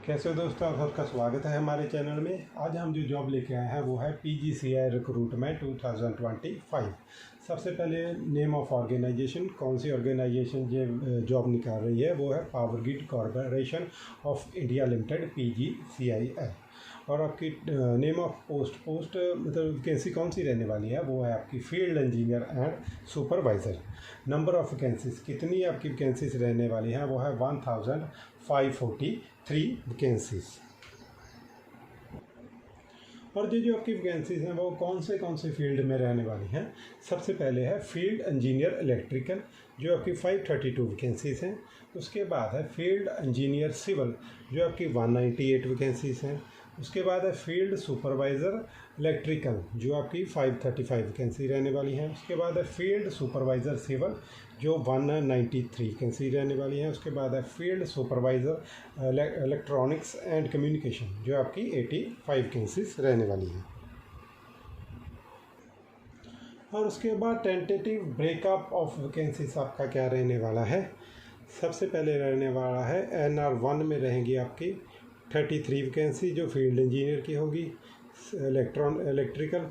कैसे हो दोस्तों, आप सबका स्वागत है हमारे चैनल में। आज हम जो जॉब लेके आए हैं वो है PGCI रिक्रूटमेंट 2025। सबसे पहले नेम ऑफ ऑर्गेनाइजेशन, कौन सी ऑर्गेनाइजेशन ये जॉब निकाल रही है वो है power grid corporation of India limited PGCI है। और आपकी नेम ऑफ पोस्ट मतलब वैकेंसी कौन सी रहने वाली है वो है आपकी field engineer and supervisor. Number of vacancies कितनी आपकी वैकेंसीज रहने वाली हैं वो है 1543 वैकेंसीज। और जो आपकी वैकेंसीज हैं वो कौन से फील्ड में रहने वाली हैं। सबसे पहले है फील्ड इंजीनियर इलेक्ट्रिकल जो आपकी 532 वैकेंसीज हैं। उसके बाद है फील्ड इंजीनियर सिविल जो आपकी 198 वैकेंसीज हैं। उसके बाद है फील्ड सुपरवाइज़र इलेक्ट्रिकल जो आपकी 535 वैकेंसी रहने वाली है। उसके बाद है फील्ड सुपरवाइज़र सिविल जो 193 वैकेंसी रहने वाली है। उसके बाद है field supervisor electronics and communication जो आपकी 85 वैकेंसीज रहने वाली है। और उसके बाद टेंटेटिव ब्रेकअप ऑफ वैकेंसीज आपका क्या रहने वाला है। सबसे पहले रहने वाला है NR1 में रहेंगी आपकी 33 वैकेंसी जो फील्ड इंजीनियर की होगी इलेक्ट्रिकल।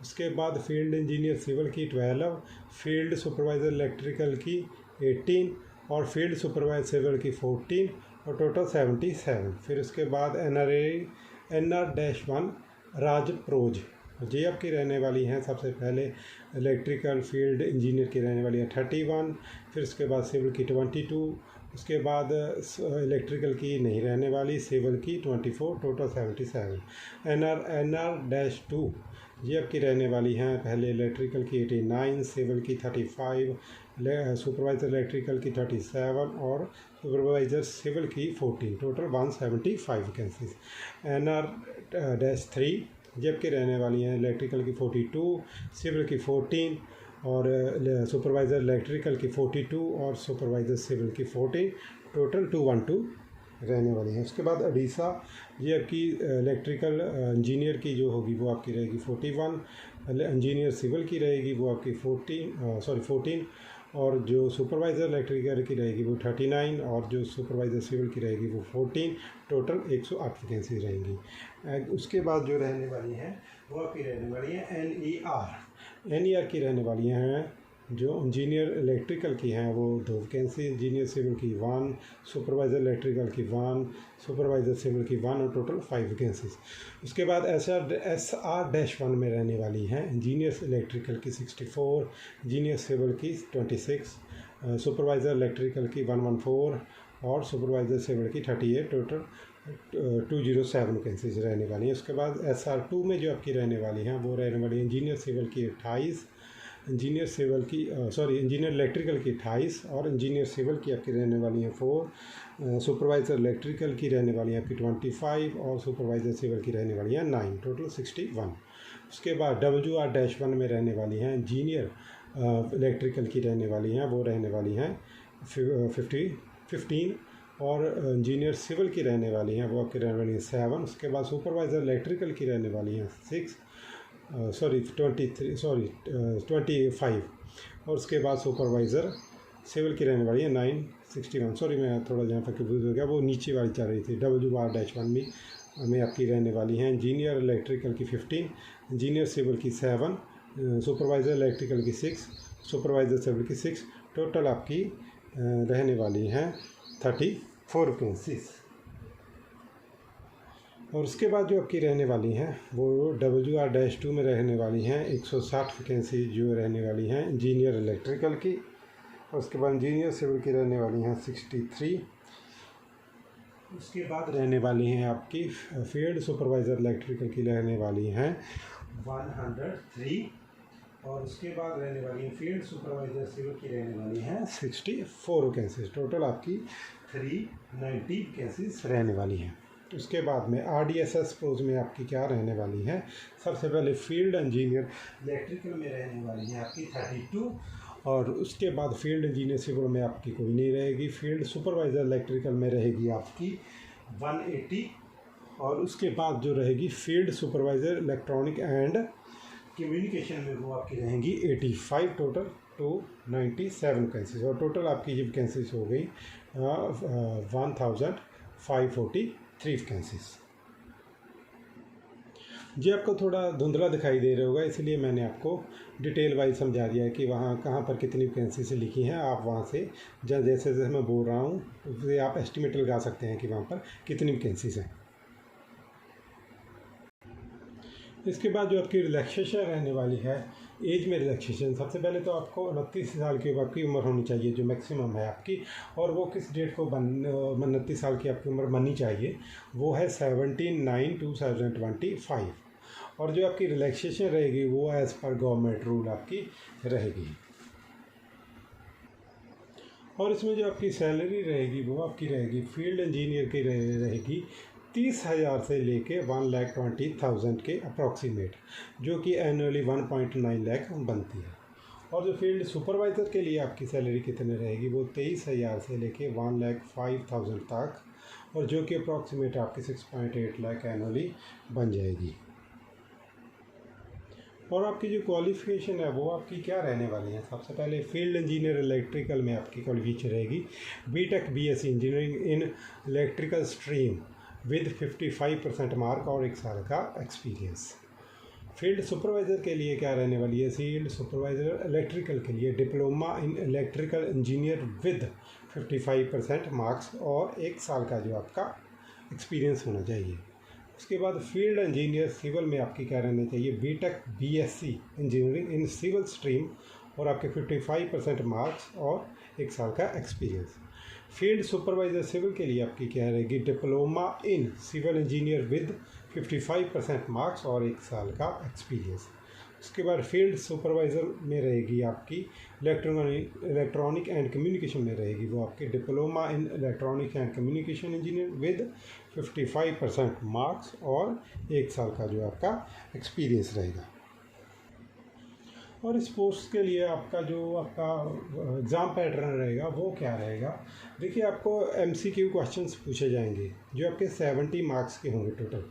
उसके बाद फील्ड इंजीनियर सिविल की 12, फील्ड सुपरवाइज़र इलेक्ट्रिकल की 18 और फील्ड सुपरवाइजर सिविल की 14 और टोटल 77। फिर उसके बाद NR-1 राजप्रोज जी आपकी रहने वाली हैं। सबसे पहले इलेक्ट्रिकल फील्ड इंजीनियर की रहने वाली है 31, फिर उसके बाद सिविल की 22, उसके बाद इलेक्ट्रिकल की नहीं रहने वाली, सिविल की 24, टोटल 77। NR-2 ये आपकी रहने वाली हैं। पहले इलेक्ट्रिकल की 89, सिविल की 35, सुपरवाइज़र इलेक्ट्रिकल की 37 और सुपरवाइज़र सिविल की 14, टोटल 175 वैकेंसीज। NR-3 जबकि रहने वाली हैं इलेक्ट्रिकल की 42, सिविल की 14 और सुपरवाइज़र इलेक्ट्रिकल की 42 और सुपरवाइज़र सिविल की 14, टोटल 212 रहने वाली हैं। उसके बाद उड़ीसा ये आपकी इलेक्ट्रिकल इंजीनियर की जो होगी वो आपकी रहेगी 41, इंजीनियर सिविल की रहेगी वो आपकी 14 और जो सुपरवाइज़र इलेक्ट्रिकल की रहेगी वो 39 और जो सुपरवाइज़र सिविल की रहेगी वो 14, टोटल 108 वैकेंसी रहेंगी। उसके बाद जो रहने वाली हैं वो आपकी रहने वाली है NER की रहने वाली हैं। जो इंजीनियर इलेक्ट्रिकल की हैं वो 2 वैकेंसी, इंजीनियर सिविल की 1, सुपरवाइज़र इलेक्ट्रिकल की 1, सुपरवाइज़र सिविल की 1 और टोटल 5 वैकेंसीज। उसके बाद SR-1 में रहने वाली हैं इंजीनियर इलेक्ट्रिकल की 64, इंजीनियर सिविल की 26, सुपरवाइज़र इलेक्ट्रिकल की 114 और सुपरवाइज़र सिविल की 38, टोटल 207 वैकेंसीज रहने वाली हैं। उसके बाद SR-2 में जो आपकी रहने वाली हैं वो रहने वाली है इंजीनियर सिविल की 28, इंजीनियर इलेक्ट्रिकल की 28 और इंजीनियर सिविल की आपकी रहने वाली हैं 4, सुपरवाइज़र इलेक्ट्रिकल की रहने वाली है आपकी 25 और सुपरवाइज़र सिविल की रहने वाली है 9, टोटल 61। उसके बाद WR-1 में रहने वाली हैं इंजीनियर इलेक्ट्रिकल की रहने वाली हैं वो रहने वाली हैं 15 और इंजीनियर सिविल की रहने वाली हैं वो आपकी रहने वाली हैं 7। उसके बाद सुपरवाइज़र इलेक्ट्रिकल की रहने वाली हैं 25 और उसके बाद सुपरवाइज़र सिविल की रहने वाली है 961। मैं थोड़ा जहाँ पर कंफ्यूज हो गया, वो नीचे वाली चल रही थी। WR-1 में आपकी रहने वाली हैं इंजीनियर इलेक्ट्रिकल की 15, इंजीनियर सिविल की 7, सुपरवाइज़र इलेक्ट्रिकल की 6, सुपरवाइज़र सिविल की 6, टोटल आपकी रहने वाली हैं 34 वैकेंसीज। और उसके बाद जो आपकी रहने वाली हैं वो WR-2 में रहने वाली हैं 160 वैकेंसी जो रहने वाली हैं इंजीनियर इलेक्ट्रिकल की। और उसके बाद इंजीनियर सिविल की रहने वाली हैं 63। उसके बाद रहने वाली हैं आपकी फील्ड सुपरवाइज़र इलेक्ट्रिकल की रहने वाली हैं 103 और उसके बाद रहने वाली हैं फील्ड सुपरवाइज़र सिविल की रहने वाली हैं 64 वैकेंसीज, टोटल आपकी 390 वैकेंसीज रहने वाली हैं। उसके बाद में RDSS पोस्ट में आपकी क्या रहने वाली है। सबसे पहले फील्ड इंजीनियर इलेक्ट्रिकल में रहने वाली है आपकी 32 और उसके बाद फील्ड इंजीनियर सिविल में आपकी कोई नहीं रहेगी। फील्ड सुपरवाइज़र इलेक्ट्रिकल में रहेगी आपकी 180 और उसके बाद जो रहेगी field supervisor electronic and communication में वो आपकी रहेंगी 85, टोटल 297 वैकेंसीज और टोटल आपकी ये वैकेंसीज हो गई 1000 543 वैकेंसीज। जी आपको थोड़ा धुंधला दिखाई दे रहा होगा, इसलिए मैंने आपको डिटेल वाइज समझा दिया है कि वहाँ कहाँ पर कितनी वैकेंसी लिखी हैं। आप वहाँ से जैसे जैसे मैं बोल रहा हूँ उससे आप एस्टिमेट लगा सकते हैं कि वहाँ पर कितनी वैकेंसीज हैं। इसके बाद जो आपकी रिलैक्सेशन रहने वाली है, एज में रिलैक्सेशन, सबसे पहले तो आपको 29 साल की आपकी उम्र होनी चाहिए जो मैक्सिमम है आपकी, और वो किस डेट को 29 साल की आपकी उम्र बननी चाहिए, वो है 17/9/2025। और जो आपकी रिलैक्सेशन रहेगी वो एज़ पर गवर्नमेंट रूल आपकी रहेगी। और इसमें जो आपकी सैलरी रहेगी वो आपकी रहेगी फील्ड इंजीनियर की रहेगी 30,000 से लेके 1,20,000 के अप्रॉक्सीमेट, जो कि एनुअली 1.9 लाख बनती है। और जो फील्ड सुपरवाइज़र के लिए आपकी सैलरी कितनी रहेगी वो 23,000 से लेके 1,05,000 तक, और जो कि अप्रॉक्सीमेट आपकी 6.8 लाख एनुअली बन जाएगी। और आपकी जो क्वालिफ़िकेशन है वो आपकी क्या रहने वाली है, सबसे पहले फील्ड इंजीनियर इलेक्ट्रिकल में आपकी क्वालिफिकेशन रहेगी BTech BSc engineering in electrical stream with 55% mark और 1 साल का एक्सपीरियंस। फील्ड सुपरवाइज़र के लिए क्या रहने वाली है, फील्ड सुपरवाइज़र इलेक्ट्रिकल के लिए diploma in electrical engineer with 55% marks और 1 साल का जो आपका एक्सपीरियंस होना चाहिए। उसके बाद फील्ड इंजीनियर सिविल में आपकी क्या रहनी चाहिए, BTech BSc engineering in civil stream और आपके 55% मार्क्स और 1 साल का एक्सपीरियंस। फील्ड सुपरवाइज़र सिविल के लिए आपकी क्या रहेगी, diploma in civil engineer with 55% marks और 1 साल का एक्सपीरियंस। उसके बाद फील्ड सुपरवाइज़र में रहेगी आपकी इलेक्ट्रॉनिक एंड कम्युनिकेशन में रहेगी वो आपकी diploma in electronic and communication engineer with 55% marks और 1 साल का जो आपका एक्सपीरियंस रहेगा। और इस पोस्ट के लिए आपका जो आपका एग्ज़ाम पैटर्न रहेगा वो क्या रहेगा, देखिए आपको एमसीक्यू क्वेश्चंस पूछे जाएंगे जो आपके 70 मार्क्स के होंगे टोटल।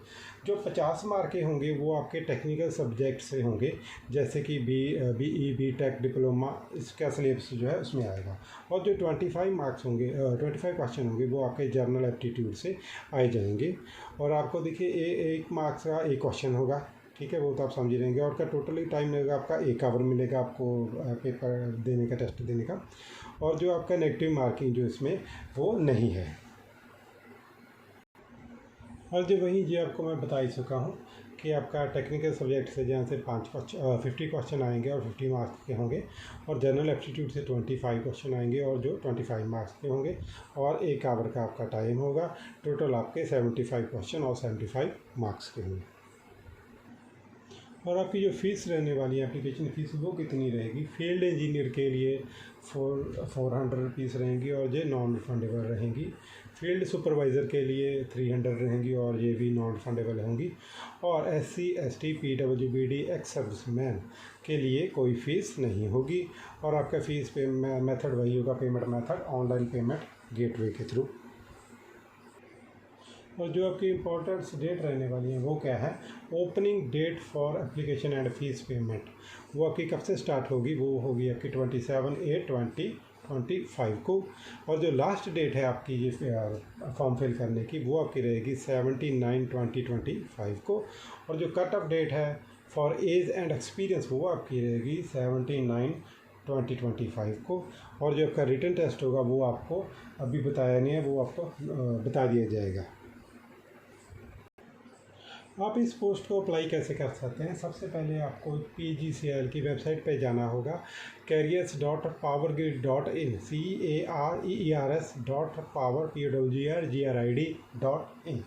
जो 50 मार्क के होंगे वो आपके टेक्निकल सब्जेक्ट से होंगे, जैसे कि बी टेक डिप्लोमा, इसका सिलेबस जो है उसमें आएगा। और जो 25 मार्क्स होंगे 25 क्वेश्चन होंगे वो आपके जर्नल एप्टीट्यूड से आए जाएंगे। और आपको देखिए 1 मार्क्स का एक क्वेश्चन होगा, ठीक है, वो तो आप समझ ही रहेंगे। और का टोटली टाइम मिलेगा आपका 1 आवर मिलेगा आपको पेपर देने का, टेस्ट देने का। और जो आपका नेगेटिव मार्किंग जो इसमें वो नहीं है। और जो वही जो आपको मैं बता ही चुका हूँ कि आपका टेक्निकल सब्जेक्ट से जहाँ से 50 क्वेश्चन आएंगे और 50 मार्क्स के होंगे, और जनरल एप्टीट्यूड से 25 क्वेश्चन आएंगे और जो 25 मार्क्स के होंगे, और 1 आवर का आपका टाइम होगा। टोटल आपके 75 क्वेश्चन और 75 मार्क्स के होंगे। और आपकी जो फ़ीस रहने वाली है एप्लीकेशन फ़ीस वो कितनी रहेगी, फील्ड इंजीनियर के लिए 400 रुपीज़ रहेंगी और ये नॉन रिफंडेबल रहेंगी। फील्ड सुपरवाइज़र के लिए 300 रहेंगी और ये भी नॉन रिफंडेबल होंगी। और SC ST PWBD ex serviceman के लिए कोई फ़ीस नहीं होगी। और आपका फ़ीस पे मेथड वही होगा, payment method online payment gateway के थ्रू। और जो आपकी इम्पोर्टेंट डेट रहने वाली है वो क्या है, opening date for application and fees payment वो आपकी कब से स्टार्ट होगी, वो होगी आपकी 27/8/2025 को। और जो लास्ट डेट है आपकी ये फॉर्म फिल करने की वो आपकी रहेगी 17/9/2025 को। और जो कट ऑफ डेट है फॉर एज एंड एक्सपीरियंस वो आपकी रहेगी 17/9/2025 को। और जो आपका रिटन टेस्ट होगा वो आपको अभी बताया नहीं है, वो आपको बता दिया जाएगा। आप इस पोस्ट को अप्लाई कैसे कर सकते हैं, सबसे पहले आपको PGCIL की वेबसाइट पे जाना होगा, careers.powergrid.in careers.powergrid.in।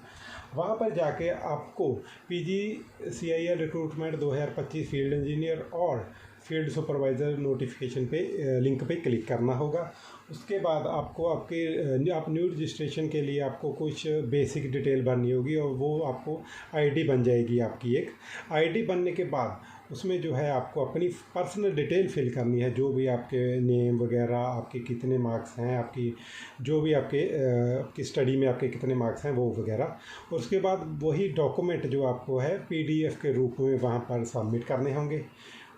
वहाँ पर जाके आपको PGCIL रिक्रूटमेंट 2025 फील्ड इंजीनियर और फील्ड सुपरवाइज़र नोटिफिकेशन पे लिंक पे क्लिक करना होगा। उसके बाद आपको आप न्यू रजिस्ट्रेशन के लिए आपको कुछ बेसिक डिटेल भरनी होगी और वो आपको आईडी बन जाएगी आपकी। एक आईडी बनने के बाद उसमें जो है आपको अपनी पर्सनल डिटेल फिल करनी है, जो भी आपके नेम वगैरह, आपके कितने मार्क्स हैं, आपकी जो भी आपकी स्टडी में आपके कितने मार्क्स हैं वो वगैरह। उसके बाद वही डॉक्यूमेंट जो आपको है PDF के रूप में वहाँ पर सबमिट करने होंगे।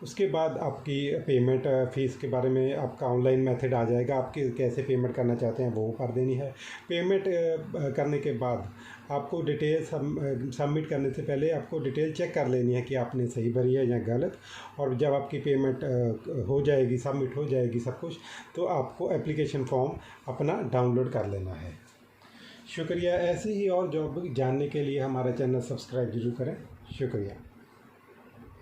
उसके बाद आपकी पेमेंट फ़ीस के बारे में आपका ऑनलाइन मेथड आ जाएगा, आपकी कैसे पेमेंट करना चाहते हैं वो कर देनी है। पेमेंट करने के बाद आपको डिटेल सबमिट करने से पहले आपको डिटेल चेक कर लेनी है कि आपने सही भरी है या गलत। और जब आपकी पेमेंट हो जाएगी, सबमिट हो जाएगी सब कुछ, तो आपको एप्लीकेशन फॉर्म अपना डाउनलोड कर लेना है। शुक्रिया। ऐसे ही और जॉब जानने के लिए हमारा चैनल सब्सक्राइब जरूर करें। शुक्रिया।